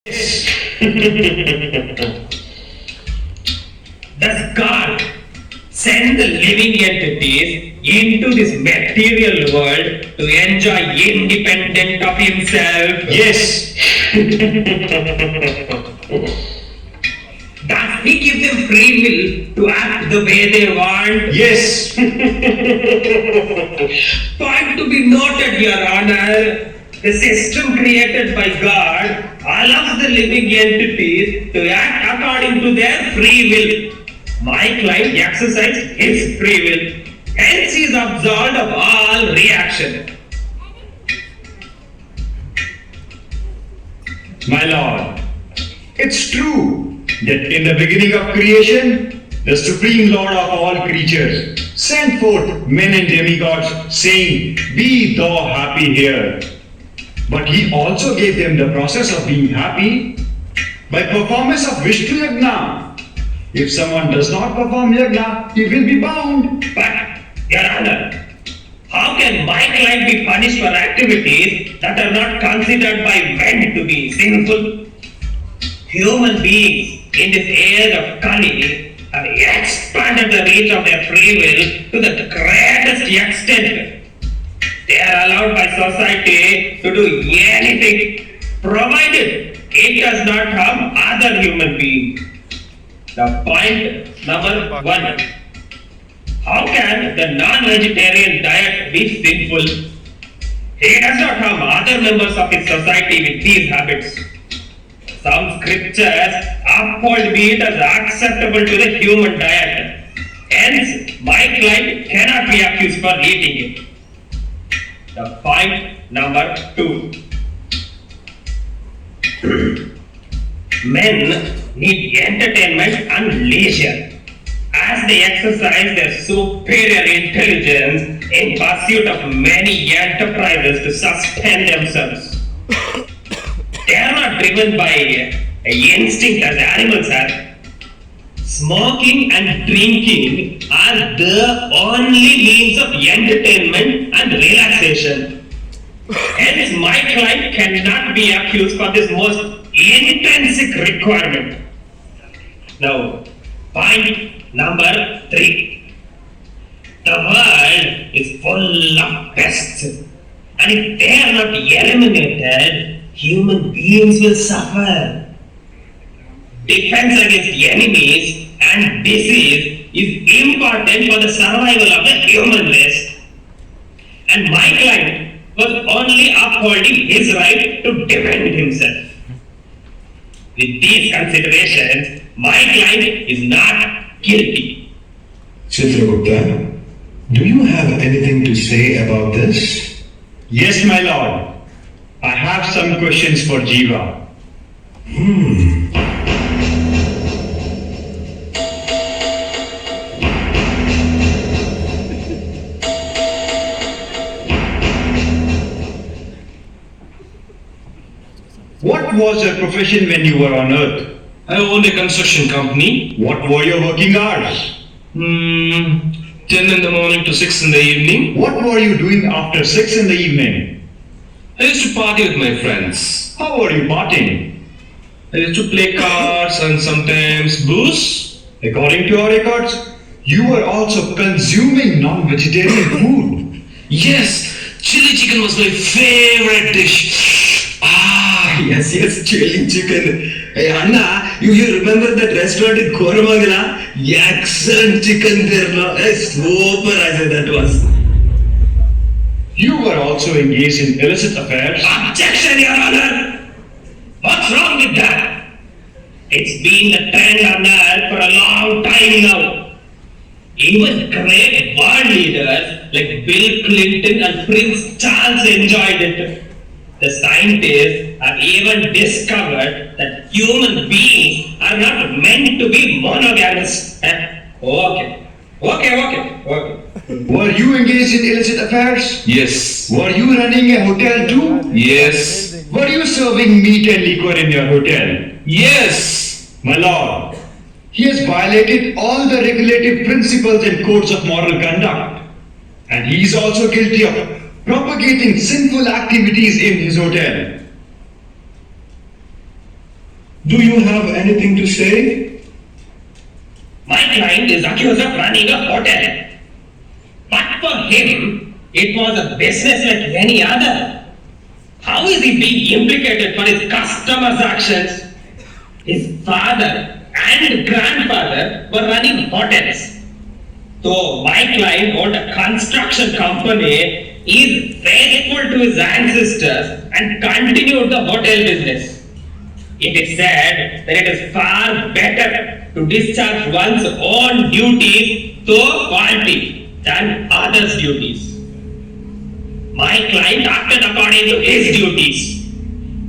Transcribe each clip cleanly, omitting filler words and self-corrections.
Does God send the living entities into this material world to enjoy independent of himself? Yes. Does he give them free will to act the way they want? Yes. Point to be noted, Your Honor. The system created by God allows the living entities to act according to their free will. My client exercised his free will, hence he is absolved of all reaction. My lord, it's true that in the beginning of creation, the Supreme Lord of all creatures sent forth men and demigods saying, "Be thou happy here." But he also gave them the process of being happy by performance of Vishnu Yagna. If someone does not perform Yagna, he will be bound. But, Your Honor, how can my client be punished for activities that are not considered by men to be sinful? Human beings in this age of Kali have expanded the reach of their free will to the greatest extent. They are allowed by society to do anything, provided it does not harm other human beings. The point number 1. How can the non-vegetarian diet be sinful? He does not harm other members of his society with these habits. Some scriptures uphold meat as acceptable to the human diet. Hence, my client cannot be accused for eating it. The point number 2. Men need entertainment and leisure as they exercise their superior intelligence in pursuit of many enterprises to sustain themselves. They are not driven by instinct as animals are. Smoking and drinking are the only means of entertainment and relaxation. Hence, my client cannot be accused for this most intrinsic requirement. Now, point number 3. The world is full of pests, and if they are not eliminated, human beings will suffer. Defense against enemies and disease is important for the survival of the human race. And my client was only upholding his right to defend himself. With these considerations, my client is not guilty. Chitragupta, do you have anything to say about this? Yes, my lord. I have some questions for Jiva. What was your profession when you were on earth? I owned a construction company. What were your working hours? 10 in the morning to 6 in the evening. What were you doing after 6 in the evening? I used to party with my friends. How were you partying? I used to play cards and sometimes booze. According to our records, you were also consuming non-vegetarian food. Yes, chili chicken was my favorite dish. Yes, chili chicken. Hey, Anna, you remember that restaurant in Koramangala? Excellent chicken there, no? Hey, super, I said that was. You were also engaged in illicit affairs. Objection, Your Honor! What's wrong with that? It's been the trend on earth for a long time now. Even great world leaders like Bill Clinton and Prince Charles enjoyed it. The scientists have even discovered that human beings are not meant to be monogamous. Okay. Were you engaged in illicit affairs? Yes. Were you running a hotel too? Yes. Were you serving meat and liquor in your hotel? Yes. My lord, he has violated all the regulative principles and codes of moral conduct. And he is also guilty of propagating sinful activities in his hotel. Do you have anything to say? My client is accused of running a hotel. But for him, it was a business like any other. How is he being implicated for his customers' actions? His father and grandfather were running hotels. So my client owned a construction company, is faithful to his ancestors and continued the hotel business. It is said that it is far better to discharge one's own duties so faulty than others' duties. My client acted according to his duties.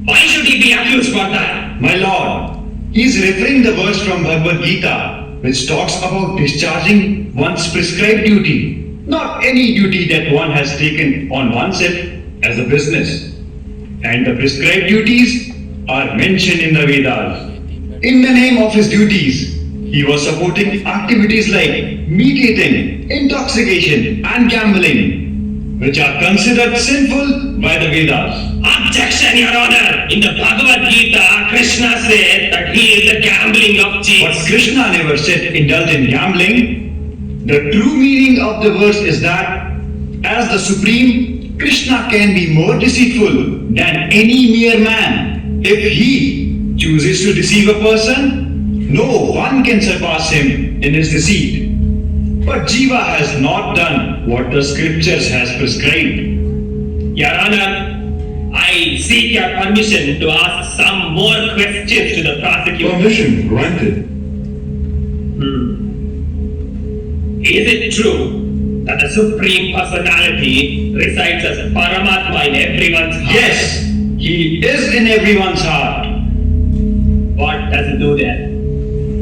Why should he be accused for that? My lord, he is referring the verse from Bhagavad Gita, which talks about discharging one's prescribed duty, not any duty that one has taken on oneself as a business. And the prescribed duties are mentioned in the Vedas. In the name of his duties, he was supporting activities like meat eating, intoxication, and gambling, which are considered sinful by the Vedas. Objection, Your Honor! In the Bhagavad Gita, Krishna said that he is the gambling of But cheats. Krishna never said indulge in gambling. The true meaning of the verse is that as the Supreme, Krishna can be more deceitful than any mere man. If he chooses to deceive a person, no one can surpass him in his deceit. But Jiva has not done what the scriptures has prescribed. Your Honor, I seek your permission to ask some more questions to the prosecutor. Permission granted. Is it true that the Supreme Personality resides as Paramatma in everyone's heart? Yes, he is in everyone's heart. What does he do there?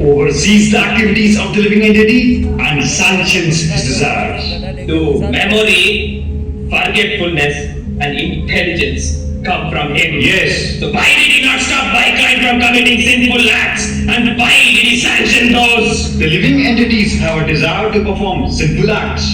Oversees the activities of the living entity and sanctions his desires. Do memory, forgetfulness, and intelligence come from him? Yes. So why did he not stop my client from committing sinful acts? And why did he sanction those? The living entities have a desire to perform sinful acts,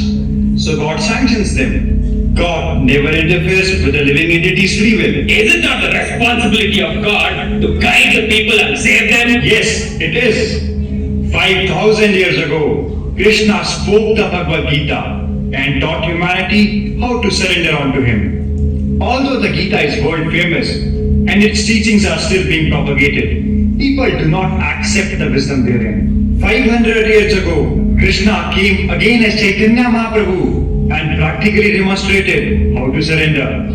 so God sanctions them. God never interferes with the living entity's free will. Is it not the responsibility of God to guide the people and save them? Yes, it is. 5,000 years ago, Krishna spoke the Bhagavad Gita and taught humanity how to surrender unto him. Although the Gita is world famous and its teachings are still being propagated, people do not accept the wisdom therein. 500 years ago, Krishna came again as Chaitanya Mahaprabhu and practically demonstrated how to surrender.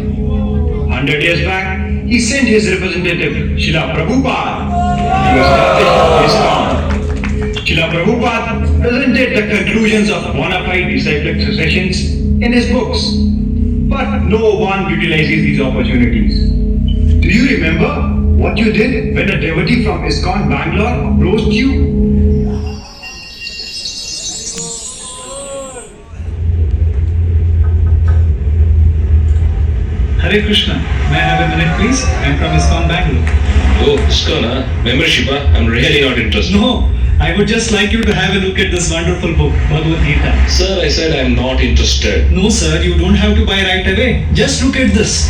100 years back, he sent his representative, Srila Prabhupada, to establish ISKCON. Srila Prabhupada presented the conclusions of bona fide disciplic successions in his books, but no one utilizes these opportunities. Do you remember what you did when a devotee from ISKCON Bangalore approached you? Hare Krishna. May I have a minute, please? I'm from ISKCON Bangalore. Oh, ISKCON, membership, I'm really not interested. No, I would just like you to have a look at this wonderful book, Bhagavad Gita. Sir, I said I'm not interested. No, sir, you don't have to buy right away. Just look at this.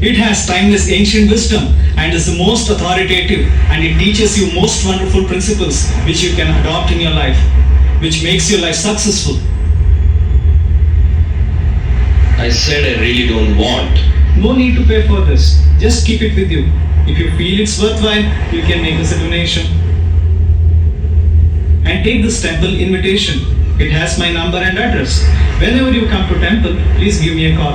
It has timeless ancient wisdom and is the most authoritative, and it teaches you most wonderful principles which you can adopt in your life, which makes your life successful. I said I really don't want. No need to pay for this. Just keep it with you. If you feel it's worthwhile, you can make us a donation. And take this temple invitation. It has my number and address. Whenever you come to temple, please give me a call.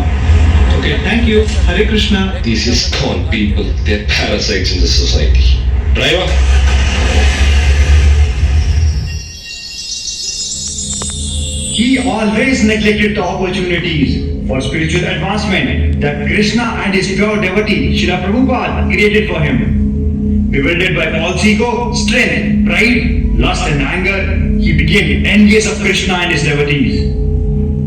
Okay, thank you. Hare Krishna. These ISKCON people, they're parasites in the society. Driver? He always neglected the opportunities for spiritual advancement that Krishna and his pure devotee, Srila Prabhupada, created for him. Bewildered by false ego, strength, pride, lust and anger, he became envious of Krishna and his devotees.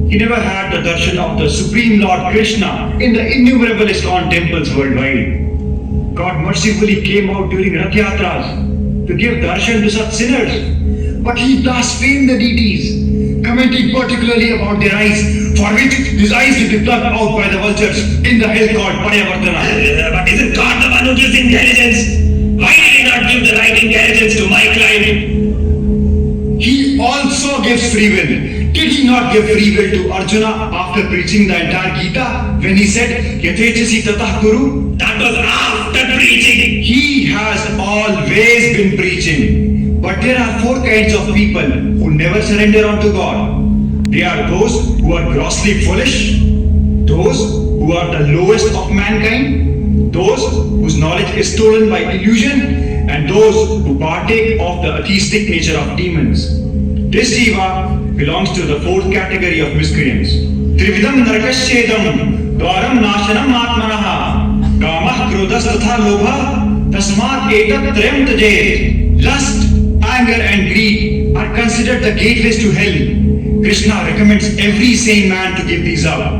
He never had the darshan of the Supreme Lord Krishna in the innumerable ISKCON temples worldwide. God mercifully came out during Rath Yatras to give darshan to such sinners, but he blasphemed the deities, commenting particularly about their eyes for which his eyes will be plucked out by the vultures in the hell called Paryavartana. But isn't God the one who gives intelligence? Why did he not give the right intelligence to my client? He also gives free will. Did he not give free will to Arjuna after preaching the entire Gita when he said, Yathechasi tatah kuru? That was after preaching. He has always been preaching. But there are four kinds of people who never surrender unto God. They are those who are grossly foolish, those who are the lowest of mankind, those whose knowledge is stolen by illusion, and those who partake of the atheistic nature of demons. This jiva belongs to the fourth category of miscreants. Trividam narakashyedam dwaram nashanam atmanaha kamah krodhas tatha lobha tasmat etat trayam tajet. Lust, anger and greed are considered the gateways to hell. Krishna recommends every sane man to give these up.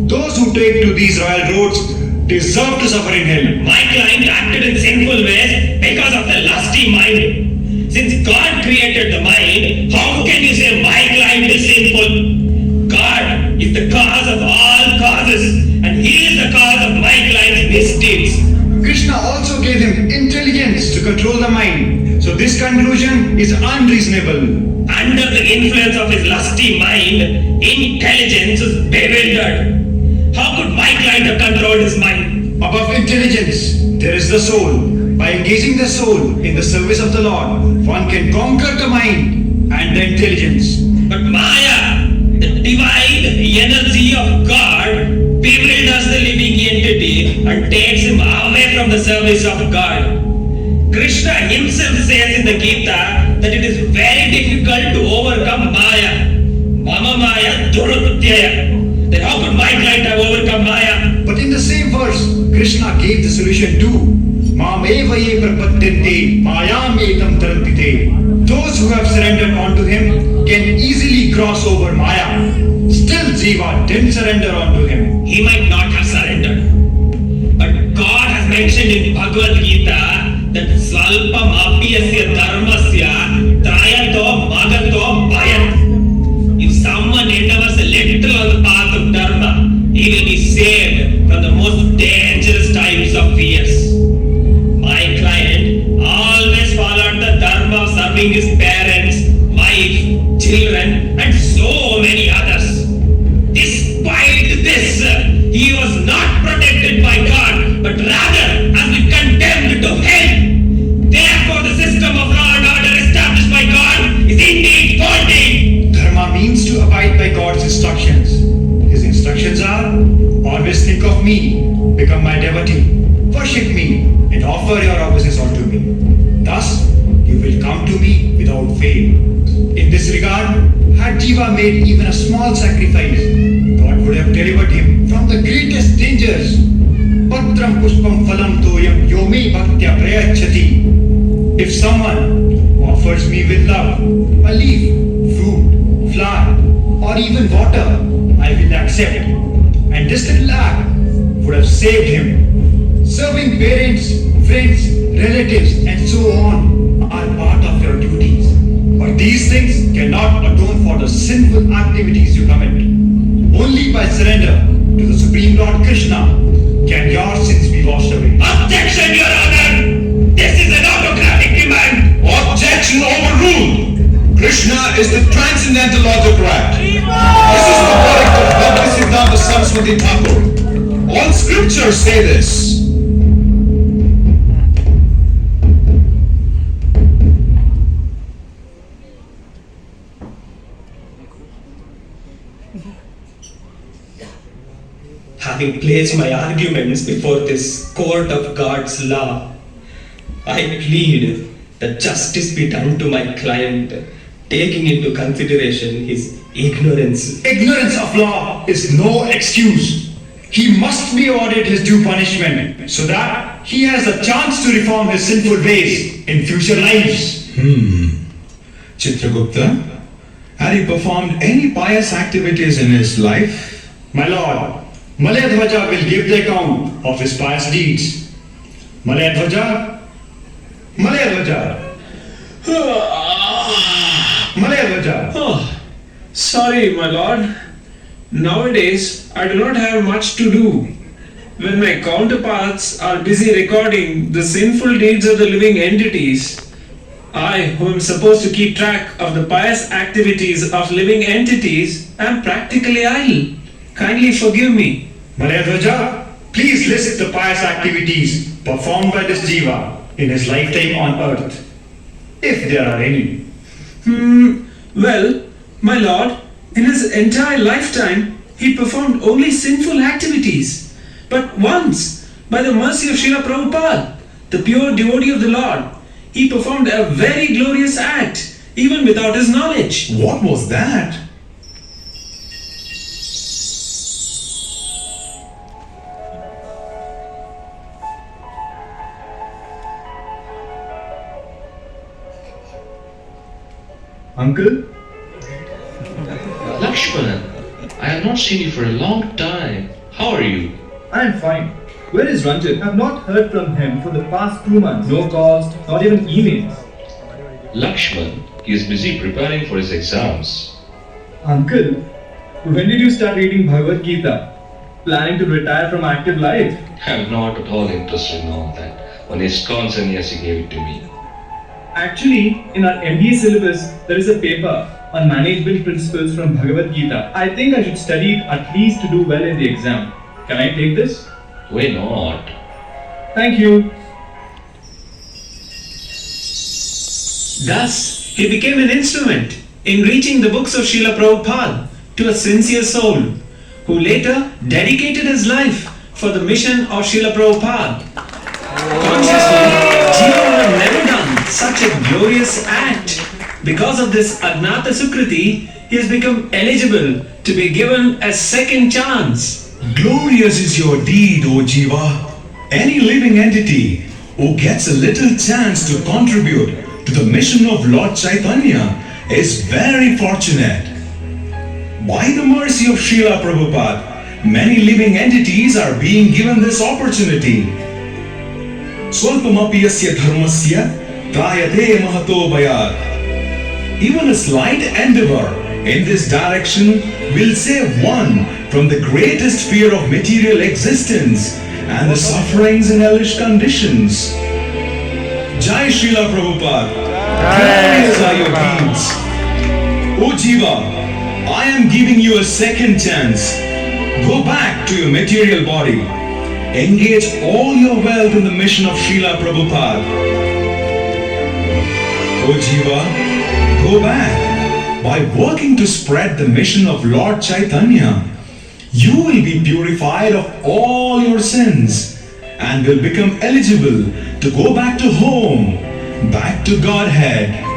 Those who take to these royal roads deserve to suffer in hell. My client acted in sinful ways because of the lusty mind. Since God created the mind, how can you say my client is sinful? God is the cause of all causes, and He is the cause of my client's misdeeds. Krishna also gave him intelligence to control the mind. So this conclusion is unreasonable. Under the influence of his lusty mind, intelligence is bewildered. How could my client have controlled his mind? Above intelligence, there is the soul. By engaging the soul in the service of the Lord, one can conquer the mind and the intelligence. But Maya, the divine energy of God, bewilders the living entity and takes him away from the service of God. Krishna himself says in the Gita that it is very difficult to overcome Maya. Mama Maya Durutyaya. Then how could my client have overcome Maya? But in the same verse, Krishna gave the solution too. Mamevaye prapadyante mayam etam tarantite. Those who have surrendered unto him can easily cross over Maya. Still Jiva didn't surrender unto him. He might not have surrendered. But God has mentioned in Bhagavad Gita that Svalpam apiyasya dharmasya trayato magato bhayat. If someone endeavors a little on the path of dharma, he will be saved from the most dangerous types of fears. My client always followed the dharma of serving his parents, wife, children, and so many others. Despite this, he was not protected by God, but rather has been condemned to hell. Therefore, the system of law and order established by God is indeed faulty. Dharma means to abide by God's instructions. His instructions are, always think of me, become my devotee, worship me, and offer your obeisance unto me. Thus, you will come to me without fail. In this regard, had Jiva made even a small sacrifice, God would have delivered him from the greatest dangers. Patram pushpam phalam toyam yomi bhaktya prayachati. If someone offers me with love a leaf, fruit, flower, or even water, I will accept. And this little act would have saved him. Serving parents, friends, relatives, and so on are part of your duties. But these things cannot atone for the sinful activities you commit. Only by surrender to the Supreme Lord Krishna can your sins be washed away. Objection, Your Honor! This is an autocratic demand! Objection overruled. Krishna is the transcendental autocrat. This is the verdict of Bhaktisiddhanta Saraswati Thakur. All scriptures say this. Having placed my arguments before this court of God's law, I plead that justice be done to my client, taking into consideration his ignorance. Ignorance of law is no excuse. He must be awarded his due punishment so that he has a chance to reform his sinful ways in future lives. Chitragupta, had he performed any pious activities in his life? My lord, Malayadhvaja will give the account of his pious deeds. Malayadhvaja, Malayadhvaja, Malayadhvaja. Oh, sorry, my lord. Nowadays, I do not have much to do. When my counterparts are busy recording the sinful deeds of the living entities, I, who am supposed to keep track of the pious activities of living entities, am practically idle. Kindly forgive me. Malayadwaja, please list the pious activities performed by this Jiva in his lifetime on earth, if there are any. Well, my lord, in his entire lifetime, he performed only sinful activities. But once, by the mercy of Srila Prabhupada, the pure devotee of the Lord, he performed a very glorious act, even without his knowledge. What was that? Uncle? Lakshman, I have not seen you for a long time. How are you? I am fine. Where is Ranjit? I have not heard from him for the past 2 months. No calls, not even emails. Lakshman, he is busy preparing for his exams. Uncle, when did you start reading Bhagavad Gita? Planning to retire from active life? I am not at all interested in all that. When his sannyasi gave it to me. Actually, in our MBA syllabus, there is a paper on management principles from Bhagavad Gita. I think I should study it at least to do well in the exam. Can I take this? Why not? Thank you. Thus, he became an instrument in reaching the books of Srila Prabhupada to a sincere soul, who later dedicated his life for the mission of Srila Prabhupada. Consciously, Jiva would have never done such a glorious act. Because of this Agnata Sukriti, he has become eligible to be given a second chance. Glorious is your deed, O Jiva. Any living entity who gets a little chance to contribute to the mission of Lord Chaitanya is very fortunate. By the mercy of Srila Prabhupada, many living entities are being given this opportunity. Swalpamapi yasya dharmasya trayate mahato bhayat. Even a slight endeavor in this direction will save one from the greatest fear of material existence and the sufferings in hellish conditions. Jai Srila Prabhupada, glorious are your deeds. O Jiva, I am giving you a second chance. Go back to your material body. Engage all your wealth in the mission of Srila Prabhupada. O Jiva, go back. By working to spread the mission of Lord Chaitanya, you will be purified of all your sins and will become eligible to go back to home, back to Godhead.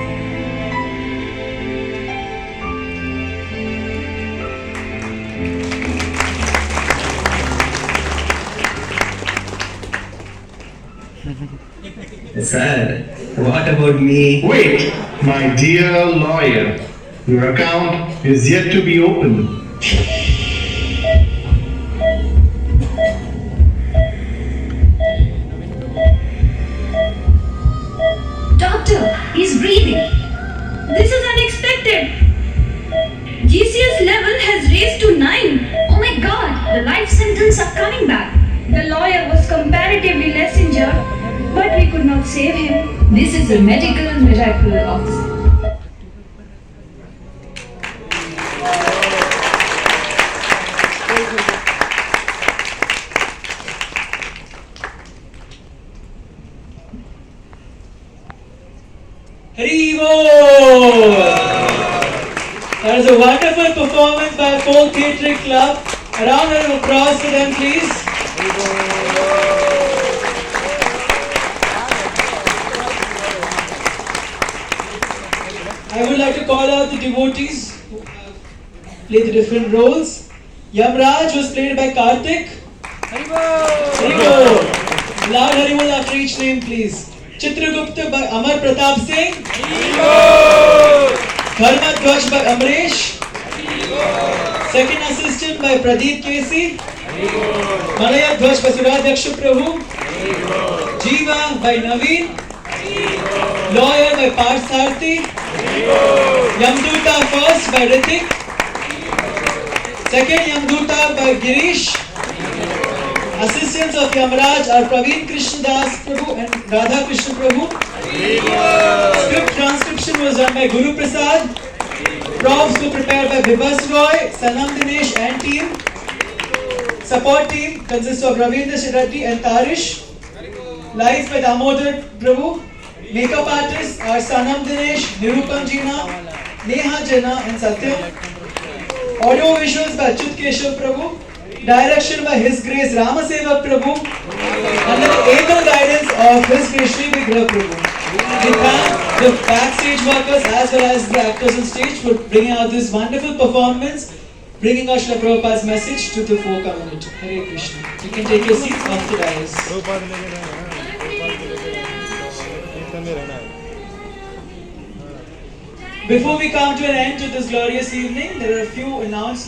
Sir, what about me? Wait, my dear lawyer, your account is yet to be opened. Doctor, he's breathing. This is unexpected. GCS level has raised to 9. Oh my god, the life sentence are coming back. The lawyer was comparatively less injured, but we could not save him. This is a medical miracle of the Haribo! That is a wonderful performance by Folk Theatrix Club. A round of applause for them, please. I would like to call out the devotees who have played the different roles. Yamraj was played by Karthik. Haribo! Loud Haribo after each name, please. Chitragupta by Amar Pratap Singh. Dharma Dhwaj by Amresh. Second assistant by Pradeep Kesi. Malaya Dhwaj by Suradyaksha Prabhu. Jiva by Naveen. Lawyer by Parth Sarthi. Yamduta first by Ritik. Second Yamduta by Girish. Assistants of Yamaraj are Praveen Krishnadas Prabhu and Radha Krishna Prabhu. Script transcription was done by Guru Prasad. Props were prepared by Bibas Roy, Sanam Dinesh and team. Support team consists of Ravindra Reddy and Tarish. Lights by Damodar Prabhu. Makeup artists are Sanam Dinesh, Nirupam Jina, Neha Jana and Satyam. Audio visuals by Achyut Keshav Prabhu. Direction by His Grace Ramasevak Prabhu. Under the able guidance of His Grace Sri Vigraha Prabhu. We thank the backstage workers as well as the actors on stage for bringing out this wonderful performance, bringing out Srila Prabhupada's message to the folk community. Hare Krishna. You can take your seats off the dais. Before we come to an end to this glorious evening, there are a few announcements.